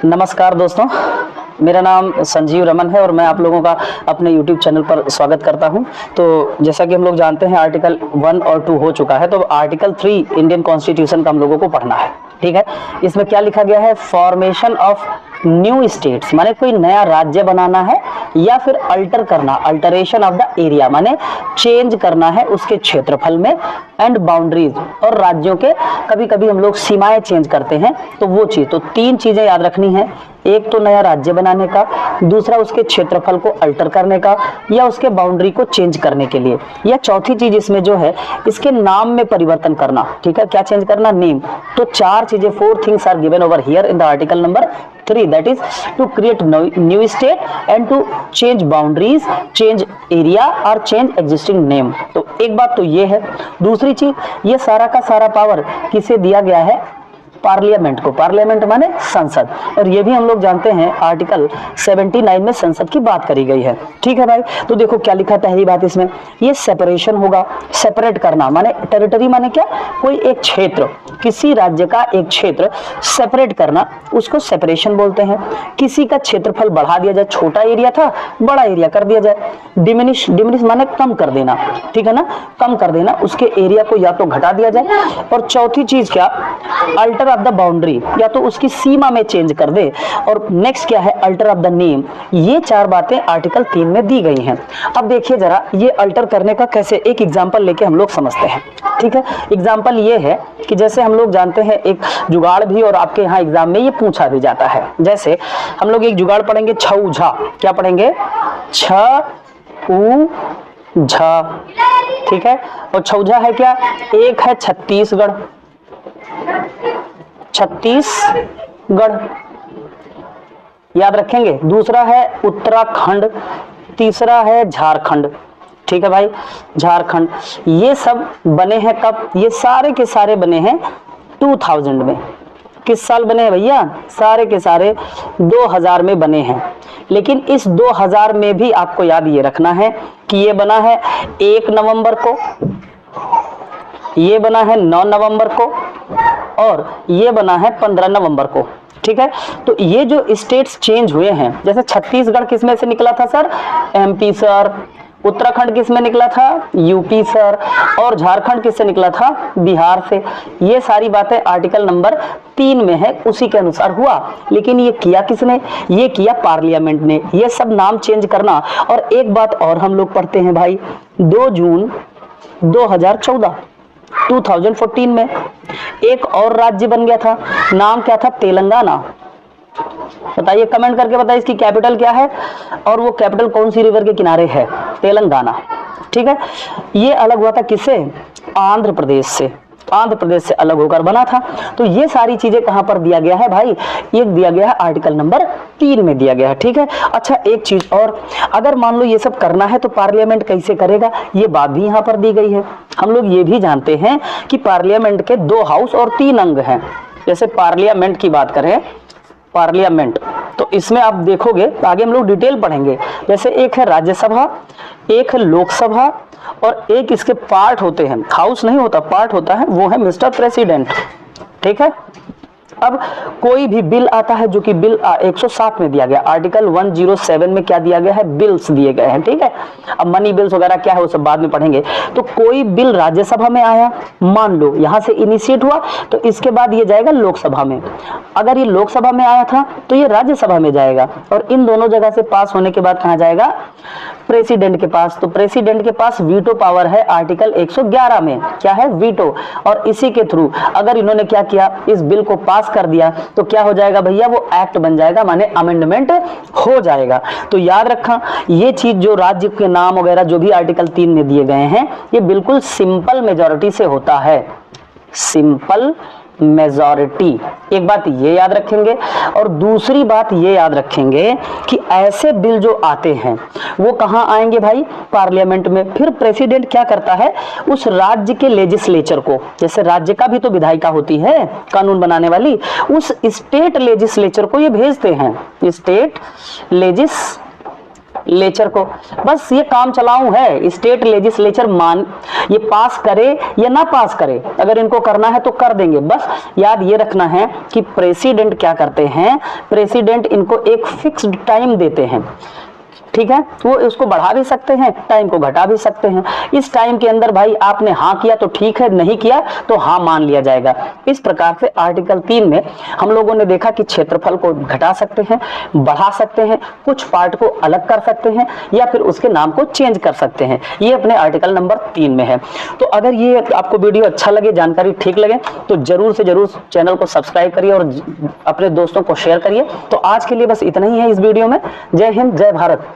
नमस्कार दोस्तों, मेरा नाम संजीव रमन है और मैं आप लोगों का अपने YouTube चैनल पर स्वागत करता हूं। तो जैसा कि हम लोग जानते हैं आर्टिकल 1 और 2 हो चुका है, तो आर्टिकल 3 इंडियन कॉन्स्टिट्यूशन का हम लोगों को पढ़ना है। ठीक है, इसमें क्या लिखा गया है? फॉर्मेशन ऑफ न्यू स्टेट्स, माने कोई नया राज्य बनाना है या फिर अल्टर करना, अल्टरेशन ऑफ द एरिया माने चेंज करना है उसके क्षेत्रफल में, एंड बाउंड्रीज, और राज्यों के कभी कभी हम लोग सीमाएं चेंज करते हैं, तो वो चीज। तो 3 चीजें याद रखनी है, एक तो नया राज्य बनाने का, दूसरा उसके क्षेत्रफल को अल्टर करने का या उसके बाउंड्री को चेंज करने के लिए, या चौथी चीज इसमें जो है इसके नाम में परिवर्तन करना। ठीक है, क्या चेंज करना? नेम। तो 4 चीजें, 4 things are given over here in the article number 3, that is to create new state and to change boundaries, change area और चेंज एग्जिस्टिंग नेम। तो एक बात तो ये है। दूसरी चीज, ये सारा का सारा पावर किसे दिया गया है? पार्लियामेंट को। पार्लियामेंट माने संसद, और ये भी हम लोग जानते हैं आर्टिकल 79 में संसद की बात करी गई है। ठीक है भाई, तो देखो क्या लिखा है पहली बात इसमें, ये सेपरेशन होगा। सेपरेट करना माने टेरिटरी माने क्या? कोई एक क्षेत्र, किसी राज्य का एक क्षेत्र सेपरेट करना, उसको सेपरेशन बोलते हैं। किसी का क्षेत्रफल बढ़ा दिया जाए, छोटा एरिया था बड़ा एरिया कर दिया जाए। डिमिनिश, डिमिनिश माने कम कर देना। ठीक है ना, कम कर देना, उसके एरिया को या तो घटा दिया जाए। और चौथी चीज क्या? अल्टर ऑफ द बाउंड्री, या तो उसकी सीमा में चेंज कर दे। और नेक्स्ट क्या है? Alter of the name. ये 4 बातें आर्टिकल 3 में दी गई हैं। अब देखिए जरा, ये अल्टर करने का कैसे, एक एग्जांपल लेके हम लोग समझते हैं। ठीक है, एग्जांपल ये है कि जैसे हम लोग जानते हैं एक जुगाड़ भी, और आपके यहाँ एग्जाम में ये पूछा भी जाता है। जैसे हम लोग एक जुगाड़ पढ़ेंगे, छऊझा। क्या पढ़ेंगे? छ उ झा। ठीक है, और छऊझा है क्या? एक है छत्तीसगढ़, छत्तीसगढ़ याद रखेंगे। दूसरा है उत्तराखंड, तीसरा है झारखंड। ठीक है भाई, झारखंड। ये सब बने हैं कब? ये सारे के सारे बने हैं 2000 में। किस साल बने हैं भैया? सारे के सारे 2000 में बने हैं। लेकिन इस 2000 में भी आपको याद ये रखना है कि ये बना है 1 नवंबर को, ये बना है 9 नवंबर को, और ये बना है 15 नवंबर को। ठीक है, तो ये जो स्टेट्स चेंज हुए हैं, जैसे छत्तीसगढ़ किस में से निकला था सर? MP sir. उत्तराखंड किस में निकला था? UP sir. और झारखंड किससे निकला था? बिहार से। ये सारी बातें आर्टिकल नंबर 3 में है, उसी के अनुसार हुआ। लेकिन ये किया किसने? ये किया पार्लियामेंट ने। ये सब नाम चेंज करना। और एक बात और हम लोग पढ़ते हैं भाई, 2 जून 2014 2014 में एक और राज्य बन गया था। नाम क्या था? तेलंगाना। बताइए, कमेंट करके बताइए इसकी कैपिटल क्या है और वो कैपिटल कौन सी रिवर के किनारे है? तेलंगाना। ठीक है, ये अलग हुआ था किससे? आंध्र प्रदेश से। आंध्र प्रदेश से अलग होकर बना था। तो ये सारी चीजें कहां पर दिया गया है भाई? ये दिया गया है आर्टिकल नंबर 3 में दिया गया है। ठीक है, अच्छा एक चीज और, अगर मान लो ये सब करना है तो पार्लियामेंट कैसे करेगा? ये बात भी यहाँ पर दी गई है। हम लोग ये भी जानते हैं कि पार्लियामेंट के 2 हाउस और 3 अंग हैं। जैसे पार्लियामेंट की बात करें, पार्लियामेंट, तो इसमें आप देखोगे, आगे हम लोग डिटेल पढ़ेंगे। जैसे एक है राज्यसभा, एक है लोकसभा, और एक इसके पार्ट होते हैं, हाउस नहीं होता, पार्ट होता है, वो है मिस्टर प्रेसिडेंट। ठीक है, अब कोई भी बिल आता है, जो कि बिल 107 में दिया गया, आर्टिकल 107 में क्या दिया गया है? बिल्स दिए गए हैं। ठीक है, अब मनी बिल्स वगैरह क्या है वो सब बाद में पढ़ेंगे। तो कोई बिल राज्यसभा में आया, मान लो यहां से इनिशिएट हुआ, तो इसके बाद ये जाएगा लोकसभा में। अगर ये लोकसभा में आया था तो ये राज्यसभा में जाएगा, और इन दोनों जगह से पास होने के बाद कहां जाएगा? प्रेसिडेंट के पास। तो प्रेसिडेंट के पास वीटो पावर है आर्टिकल 111 में। क्या है? वीटो। और इसी के थ्रू अगर इन्होंने क्या किया, इस बिल को पास कर दिया, तो क्या हो जाएगा भैया? वो एक्ट बन जाएगा, माने अमेंडमेंट हो जाएगा। तो याद रखा, ये चीज जो राज्य के नाम वगैरह जो भी आर्टिकल 3 में दिए गए हैं, ये बिल्कुल सिंपल मेजॉरिटी से होता है। सिंपल मेजॉरिटी, एक बात ये याद रखेंगे। और दूसरी बात ये याद रखेंगे कि ऐसे बिल जो आते हैं वो कहां आएंगे भाई? पार्लियामेंट में। फिर प्रेसिडेंट क्या करता है? उस राज्य के लेजिस्लेचर को, जैसे राज्य का भी तो विधायिका होती है कानून बनाने वाली, उस स्टेट लेजिस्लेचर को ये भेजते हैं। स्टेट लेजिस्लेचर को। बस ये काम चलाऊ है, स्टेट लेजिस्लेचर मान ये पास करे या ना पास करे, अगर इनको करना है तो कर देंगे। बस याद ये रखना है कि प्रेसिडेंट क्या करते हैं, प्रेसिडेंट इनको एक फिक्स्ड टाइम देते हैं, ठीक है। वो उसको बढ़ा भी सकते हैं, टाइम को घटा भी सकते हैं। इस टाइम के अंदर भाई आपने हाँ किया तो ठीक है, नहीं किया तो हाँ मान लिया जाएगा। इस प्रकार से आर्टिकल 3 में हम लोगों ने देखा कि क्षेत्रफल को घटा सकते हैं, बढ़ा सकते हैं, कुछ पार्ट को अलग कर सकते हैं या फिर उसके नाम को चेंज कर सकते हैं। ये अपने आर्टिकल नंबर 3 में है। तो अगर ये आपको वीडियो अच्छा लगे, जानकारी ठीक लगे तो जरूर से जरूर चैनल को सब्सक्राइब करिए और अपने दोस्तों को शेयर करिए। तो आज के लिए बस इतना ही है इस वीडियो में। जय हिंद, जय भारत।